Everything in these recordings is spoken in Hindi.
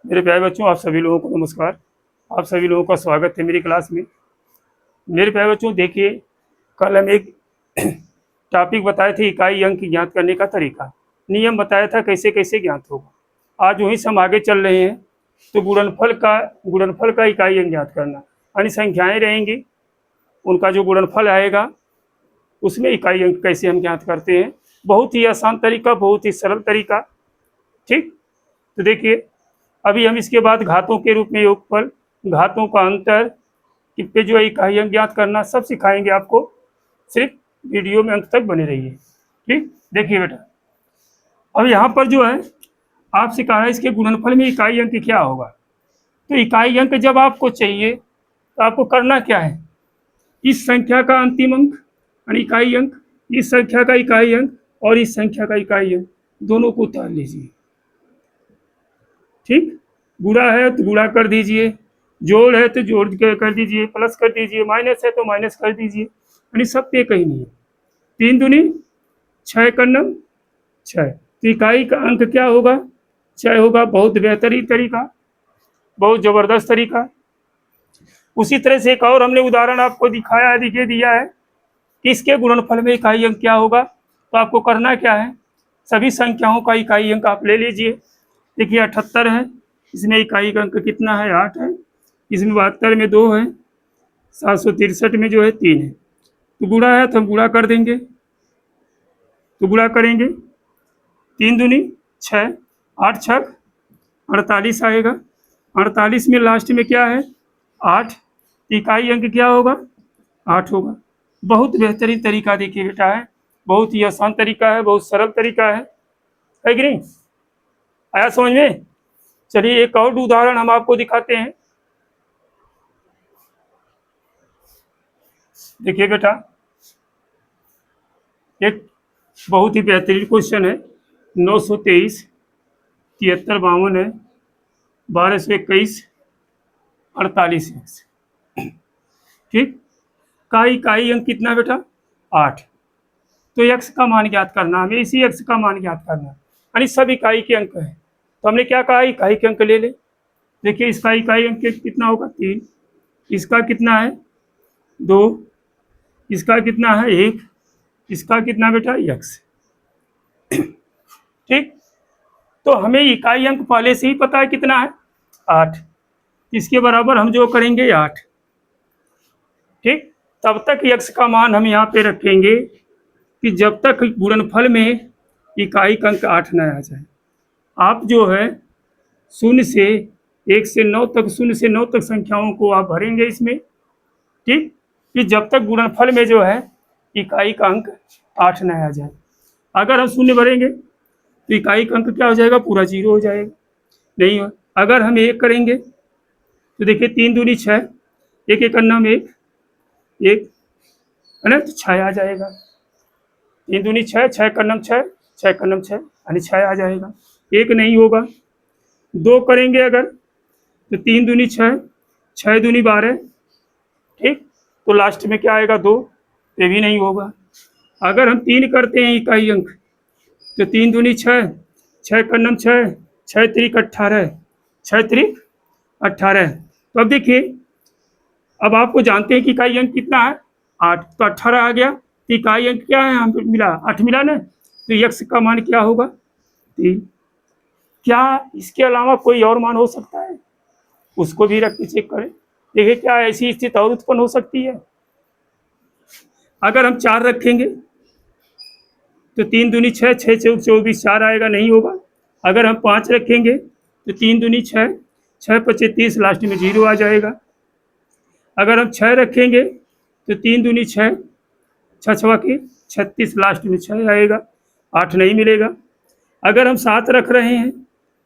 मेरे प्यारे बच्चों, आप सभी लोगों को नमस्कार। आप सभी लोगों का स्वागत है मेरी क्लास में। मेरे प्यारे बच्चों, देखिए, कल हम एक टॉपिक बताए थे, इकाई अंक ज्ञात करने का तरीका। नियम बताया था कैसे कैसे ज्ञात होगा। आज वहीं से हम आगे चल रहे हैं। तो गुणनफल का इकाई अंक ज्ञात करना, यानी संख्याएं रहेंगी, उनका जो गुणनफल आएगा उसमें इकाई अंक कैसे हम ज्ञात करते हैं। बहुत ही आसान तरीका, बहुत ही सरल तरीका। ठीक, तो देखिए, अभी हम इसके बाद घातों के रूप में योगफल, घातों का अंतर पे जो है इकाई अंक ज्ञात करना, सब सिखाएंगे आपको। सिर्फ वीडियो में अंत तक बने रहिए। ठीक, देखिए बेटा, अब यहाँ पर जो है आपसे कहा है इसके गुणनफल में इकाई अंक क्या होगा। तो इकाई अंक जब आपको चाहिए तो आपको करना क्या है, इस संख्या का अंतिम अंक यानी इकाई अंक, इस संख्या का इकाई अंक और इस संख्या का इकाई अंक दोनों को उतार लीजिए। ठीक, गुणा है तो गुणा कर दीजिए, जोड़ है तो जोड़ कर दीजिए, प्लस कर दीजिए, माइनस है तो माइनस कर दीजिए, यानी सब पे कहीं नहीं है। 3 दूनी 6 करनम 6, तो इकाई का अंक क्या होगा, 6 होगा। बहुत बेहतरीन तरीका, बहुत जबरदस्त तरीका। उसी तरह से एक और हमने उदाहरण आपको दिखाया है, दिया है कि इसके गुणनफल में इकाई अंक क्या होगा। तो आपको करना क्या है, सभी संख्याओं का इकाई अंक आप ले लीजिए। देखिए 78 है, इसमें इकाई का अंक कितना है, 8 है। इसमें 72 में 2 है, 763 में जो है 3 है। तो गुणा है तो हम गुणा कर देंगे, तो गुणा करेंगे। 3 दूनी 6, 8 छक 48 आएगा। 48 में लास्ट में क्या है, 8। इकाई अंक क्या होगा, 8 होगा। बहुत बेहतरीन तरीका देखिए बेटा है, बहुत ही आसान तरीका है, बहुत सरल तरीका है कि नहीं, आया समझ में। चलिए एक और उदाहरण हम आपको दिखाते हैं। देखिए बेटा, एक बहुत ही बेहतरीन क्वेश्चन है। 923 73 52 है, 1221 48 है। ठीक, का इकाई अंक कितना बेटा, 8। तो x का मान ज्ञात करना, हमें इसी x का मान ज्ञात करना, यानी सब इकाई के अंक है। तो हमने क्या कहा, इकाई के अंक ले ले। देखिए इसका इकाई अंक कितना होगा, 3। इसका कितना है, 2। इसका कितना है, 1। इसका कितना बेटा, x। ठीक, तो हमें इकाई अंक पहले से ही पता है कितना है, 8। इसके बराबर हम जो करेंगे 8। ठीक, तब तक x का मान हम यहाँ पे रखेंगे कि जब तक गुणनफल में इकाई का अंक 8 न आ जाए। आप जो है 0 से 1 से 9 तक, 0 से 9 तक संख्याओं को आप भरेंगे इसमें। ठीक, कि जब तक गुणनफल में जो है इकाई का अंक 8 न आ जाए। अगर हम 0 भरेंगे तो इकाई का अंक क्या हो जाएगा, पूरा 0 हो जाएगा। नहीं हो, अगर हम 1 करेंगे तो देखिए 3 दूनी 6, 1 एक अन्ना में 1 है ना, तो 6 आ जाएगा। 3 दूनी 6, 6 कन्नम 6, 6 कन्नम 6, यानी 6 आ जाएगा। 1 नहीं होगा। 2 करेंगे अगर तो 3 दूनी 6, 6 दूनी 12। ठीक, तो लास्ट में क्या आएगा, 2। ये भी नहीं होगा। अगर हम 3 करते हैं इकाई अंक तो 3 दूनी 6, 6 कन्नम 6, 6 त्रिक 18, 6 त्रिक 18। तो अब देखिए, अब आपको जानते हैं कि इकाई अंक कितना है, 8। तो 18 आ गया, तो इकाई अंक क्या है, हमको मिला 8 मिला ना। तो x का मान क्या होगा, 3। क्या इसके अलावा कोई और मान हो सकता है, उसको भी रख के चेक करें। देखिए क्या ऐसी स्थिति और उत्पन्न हो सकती है। अगर हम 4 रखेंगे तो 3 दूनी 6, 6 चौक 24, 4 आएगा, नहीं होगा। अगर हम 5 रखेंगे तो 3 दूनी 6, 6 पचे 30, लास्ट में 0 आ जाएगा। अगर हम 6 रखेंगे तो 3 दूनी 6, 6 छवा की 36, लास्ट में 6 आएगा, 8 नहीं मिलेगा। अगर हम 7 रख रहे हैं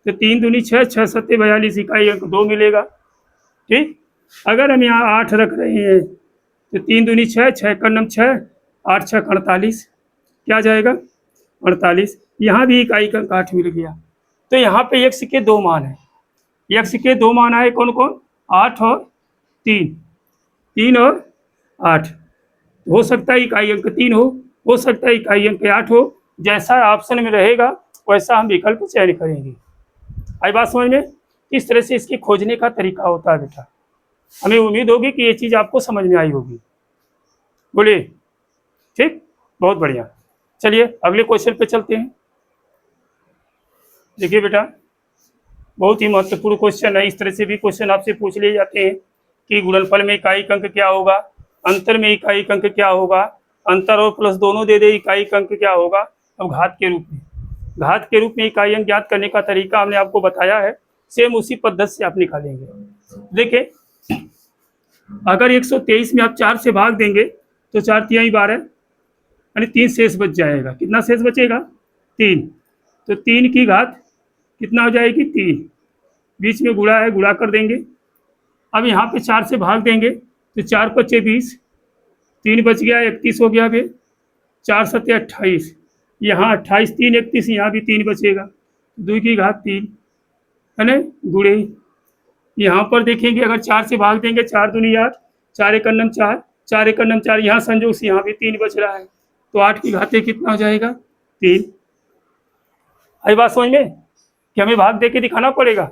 तो 3 दूनी 6, 6 सत्ते 42, इकाई अंक 2 मिलेगा। ठीक, अगर हम यहाँ 8 रख रहे हैं तो 3 दूनी 6, 6 कन्नम 6, 8 छक 48, क्या जाएगा, 48। यहाँ भी इकाई का अंक 8 मिल गया। तो यहाँ पे x के 2 मान है, x के 2 मान आए, कौन कौन, 8 और 3, 3 और 8। हो सकता है इकाई अंक 3 हो सकता है इकाई अंक 8 हो, जैसा ऑप्शन में रहेगा वैसा हम विकल्प चयन करेंगे। आई बात समझ में? इस तरह से इसके खोजने का तरीका होता है बेटा। हमें उम्मीद होगी कि ये चीज़ आपको समझ में आई होगी। बोलिए, ठीक, बहुत बढ़िया। चलिए अगले क्वेश्चन पे चलते हैं। देखिए बेटा, बहुत ही महत्वपूर्ण क्वेश्चन है। इस तरह से भी क्वेश्चन आपसे पूछ लिए जाते हैं कि गुणनफल में इकाई अंक क्या होगा, अंतर में इकाई अंक क्या होगा, अंतर और प्लस दोनों दे दे इकाई अंक क्या होगा। अब घात के रूप में इकाई अंक ज्ञात करने का तरीका हमने आपको बताया है, सेम उसी पद्धति से आप निकालेंगे। देखिए, अगर 123 में आप 4 से भाग देंगे तो 4 तिहाई 12 यानी 3 शेष बच जाएगा। कितना शेष बचेगा? 3। तो 3 की घात कितना हो जाएगी? 3। बीच में गुणा है, गुणा कर देंगे। अब यहाँ पे 4 से भाग देंगे तो 4 पच्चे 20, 3 बच गया, 31 हो गया। फिर 4 सत्ते 28, यहाँ 28, 3 31, यहाँ भी 3 बचेगा, 2 की घात 3 है ना, गुणे। यहाँ पर देखेंगे अगर 4 से भाग देंगे, 4 दूनी 8, 4 एक अन्नम 4, 4 एक अन्नम 4, यहाँ संजोग से यहाँ भी 3 बच रहा है, तो 8 की घाते कितना हो जाएगा? 3। आई बात समझ में कि हमें भाग दे के दिखाना पड़ेगा।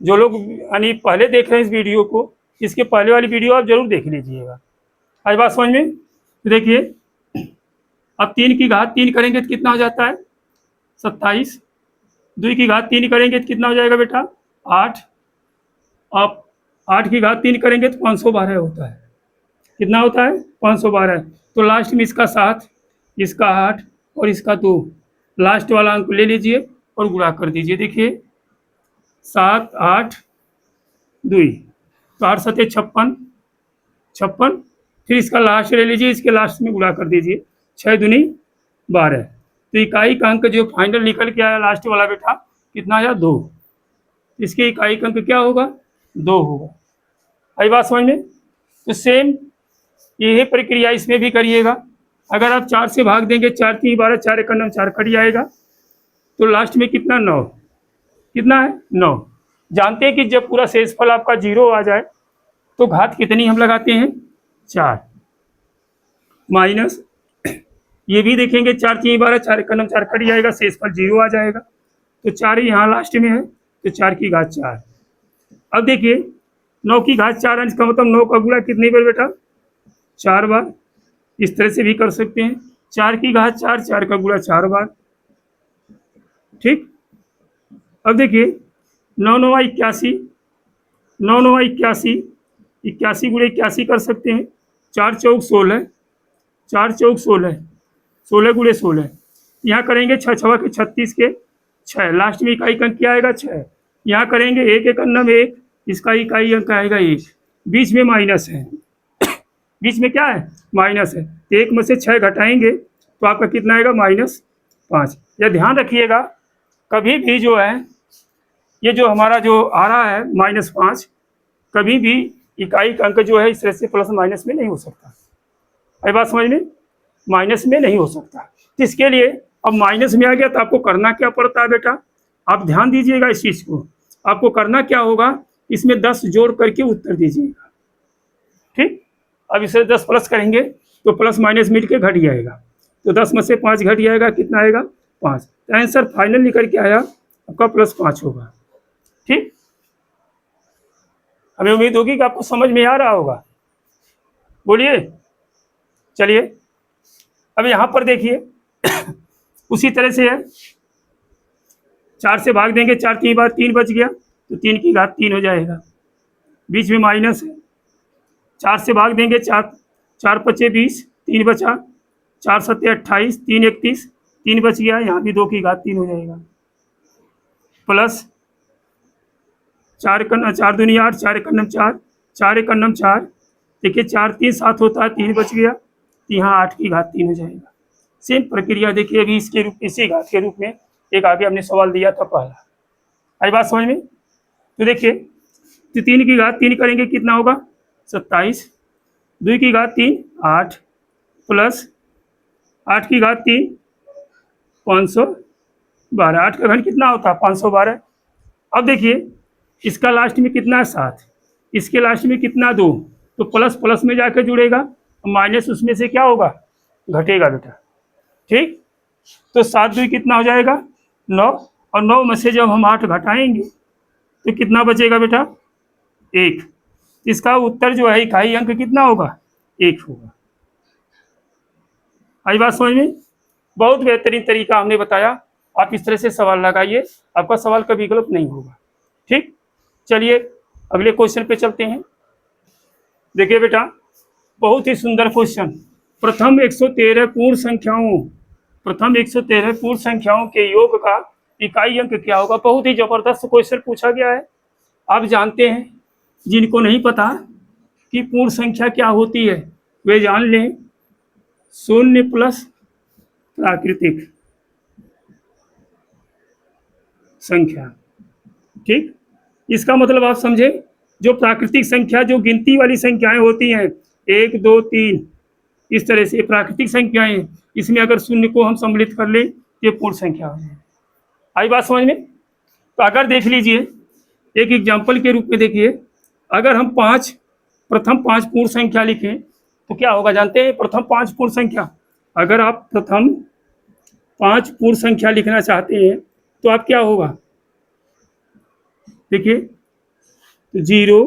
जो लोग यानी पहले देख रहे हैं इस वीडियो को, इसके पहले वाली वीडियो आप जरूर देख लीजिएगा। आई बात समझ में? तो देखिए, अब 3 की घात 3 करेंगे तो कितना हो जाता है? 27। 2 की घात 3 करेंगे तो कितना हो जाएगा बेटा? 8। अब 8 की घात 3 करेंगे तो 512 होता है। कितना होता है? 512। तो लास्ट में इसका 7, इसका 8 और इसका 2, लास्ट वाला अंक ले लीजिए और गुणा कर दीजिए। देखिए 7 8 2, तो 8 सत्ते 56, फिर इसका लास्ट ले लीजिए, इसके लास्ट में गुणा कर दीजिए, 6 दूनी 12। तो इकाई का अंक जो फाइनल निकल के आया लास्ट वाला बेटा कितना आया? 2। इसके इकाई का अंक क्या होगा? 2 होगा। आई बात समझ में? तो सेम यही प्रक्रिया इसमें भी करिएगा। अगर आप 4 से भाग देंगे, 4 3 12, 4 एक अन्नम 4 कट जाएगा, तो लास्ट में कितना? 9। कितना है? 9। जानते हैं कि जब पूरा शेषफल आपका 0 आ जाए तो घात कितनी हम लगाते हैं? 4 माइनस, ये भी देखेंगे 4 3 12, 4 एक अन्नम 4 कट जाएगा, शेषफल 0 आ जाएगा, तो 4 यहाँ लास्ट में है, तो 4 की घात 4। अब देखिए 9 की घात 4 अंश का मतलब 9 का गुणा कितनी बार बेटा? 4 बार। इस तरह से भी कर सकते हैं, 4 की घात 4, 4 का गुणा 4 बार। ठीक। अब देखिए 9 9 81, 9 9 81, 81 गुणे 81 कर सकते हैं। 4 चौक 16, 4 चौक 16, 16 गुणे 16, यहाँ करेंगे 6 छवा के 36 के 6, लास्ट में इकाई अंक क्या आएगा? 6। यहाँ करेंगे 1 एक अन्नम 1, इसका इकाई अंक आएगा 1, बीच में माइनस है, बीच में क्या है? माइनस है, तो 1 में से 6 घटाएंगे तो आपका कितना आएगा? -5। यह ध्यान रखिएगा, कभी भी जो है ये जो हमारा जो आ रहा है -5, कभी भी इकाई का अंक जो है इस तरह से प्लस माइनस में नहीं हो सकता। ये बात समझ में? माइनस में नहीं हो सकता। तो इसके लिए अब माइनस में आ गया तो आपको करना क्या पड़ता है बेटा? आप ध्यान दीजिएगा इस चीज़ को। आपको करना क्या होगा, इसमें 10 जोड़ करके उत्तर दीजिएगा। ठीक। अब इसे 10 प्लस करेंगे तो प्लस माइनस मिल के घट जाएगा, तो 10 में से 5 घट जाएगा, कितना आएगा? 5। तो आंसर फाइनल निकल के आया आपका +5 होगा। ठीक। हमें उम्मीद होगी कि आपको समझ में आ रहा होगा। बोलिए। चलिए अब यहाँ पर देखिए उसी तरह से है, 4 से भाग देंगे, 4 3 बार 3 बच गया, तो 3 की घात 3 हो जाएगा, बीच में माइनस है। 4 से भाग देंगे, 4 4 पच्चे 20, 3 बचा, 4 सत्ते 28, 3 31, 3 बच गया, यहाँ भी 2 की घात 3 हो जाएगा, प्लस 4 दूनी 8, 4 एक अन्नम 4, 4 एक अन्नम 4, देखिए 4 3 7 होता है, 3 बच गया, तो यहाँ 8 की घात 3 हो जाएगा। सेम प्रक्रिया देखिए अभी इसके रूप, इसी घात के रूप में एक आगे हमने सवाल दिया था पहला। आई बात समझ में? तो देखिए, तो 3 की घात 3 करेंगे कितना होगा? 27, 2 की घात 3 8, प्लस 8 की घात 3 512, 8 का घन कितना होता है? 512। अब देखिए इसका लास्ट में कितना है? 7, इसके लास्ट में कितना? 2, तो प्लस प्लस में जाकर जुड़ेगा, माइनस उसमें से क्या होगा? घटेगा बेटा। ठीक। तो 7 दूनी कितना हो जाएगा 9, और 9 में से जब हम 8 घटाएंगे तो कितना बचेगा बेटा 1। इसका उत्तर जो है इकाई अंक कितना होगा 1 होगा। आई बात समझ में? बहुत बेहतरीन तरीका हमने बताया, आप इस तरह से सवाल लगाइए, आपका सवाल कभी गलत नहीं होगा। ठीक, चलिए अगले क्वेश्चन पे चलते हैं। देखिए बेटा, बहुत ही सुंदर क्वेश्चन। प्रथम 113 पूर्ण संख्याओं के योग का इकाई अंक क्या होगा। बहुत ही जबरदस्त क्वेश्चन पूछा गया है। आप जानते हैं, जिनको नहीं पता कि पूर्ण संख्या क्या होती है वे जान लें, 0 प्लस प्राकृतिक संख्या। ठीक, इसका मतलब आप समझे, जो प्राकृतिक संख्या, जो गिनती वाली संख्याएं होती हैं 1 2 3, इस तरह से प्राकृतिक संख्याएं, इसमें अगर 0 को हम सम्मिलित कर लें ये पूर्ण संख्या हो जाए। आई बात समझ में? तो अगर देख लीजिए एक एग्जाम्पल के रूप में, देखिए अगर हम प्रथम 5 पूर्ण संख्या लिखें तो क्या होगा जानते हैं? प्रथम 5 पूर्ण संख्या, अगर आप प्रथम 5 पूर्ण संख्या लिखना चाहते हैं तो आप क्या होगा, देखिए 0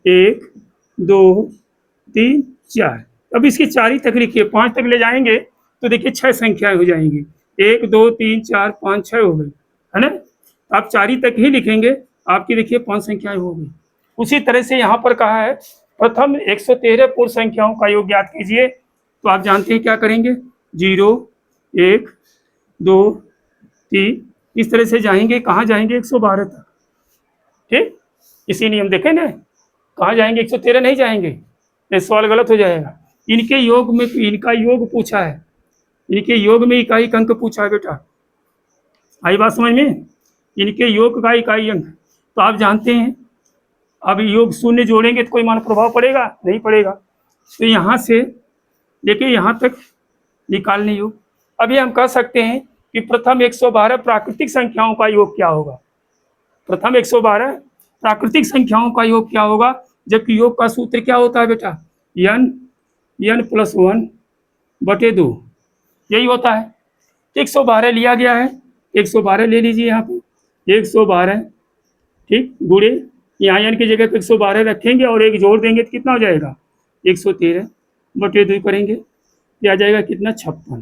1 2 3 4, अब इसकी 4 ही तक लिखिए, 5 तक ले जाएंगे तो देखिए 6 संख्याएं हो जाएंगी, 1 2 3 4 5 6 हो गई, है ना। आप 4 ही तक ही लिखेंगे, आपकी देखिए 5 संख्याएं हो गई। उसी तरह से यहाँ पर कहा है प्रथम 113 पूर्ण संख्याओं का योग ज्ञात कीजिए, तो आप जानते हैं क्या करेंगे, 0 1 2 3, इस तरह से जाएंगे, कहाँ जाएंगे 112 तक। ठीक, इसी नियम देखें ना, कहाँ जाएंगे 113 नहीं जाएंगे, ये सवाल गलत हो जाएगा। इनके योग में, इनका योग पूछा है, इनके योग में इकाई अंक पूछा है बेटा। आई बात समझ में? इनके योग का इकाई अंक, तो आप जानते हैं अब योग 0 जोड़ेंगे तो कोई मान प्रभाव पड़ेगा नहीं पड़ेगा, तो यहाँ से लेके यहाँ तक निकालने योग। अभी हम कह सकते हैं कि प्रथम 112 प्राकृतिक संख्याओं का योग क्या होगा। प्रथम 112 प्राकृतिक संख्याओं का योग क्या होगा, जबकि योग का सूत्र क्या होता है बेटा, n प्लस 1 बटे 2, यही होता है। 112 लिया गया है, 112 ले लीजिए यहाँ पे 112, ठीक, गुणे यहाँ n की जगह पे 112 रखेंगे और एक जोड़ देंगे तो कितना हो जाएगा 113 बटे 2 करेंगे, ये आ जाएगा कितना 56।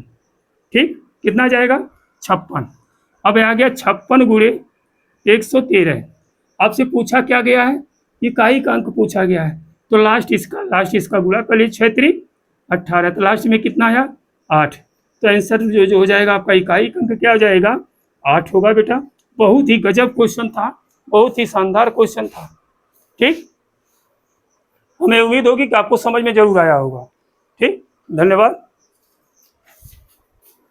ठीक, कितना आ जाएगा 56। अब आ गया 56 गुणे 113, आपसे पूछा क्या गया है, इकाई का अंक पूछा गया है, तो लास्ट इसका गुणा कर लीजिए, 6 3 18, तो लास्ट में कितना आया 8, तो आंसर जो हो जाएगा आपका इकाई अंक क्या हो जाएगा 8 होगा बेटा। बहुत ही गजब क्वेश्चन था, बहुत ही शानदार क्वेश्चन था। ठीक, हमें उम्मीद होगी कि आपको समझ में जरूर आया होगा। ठीक, धन्यवाद।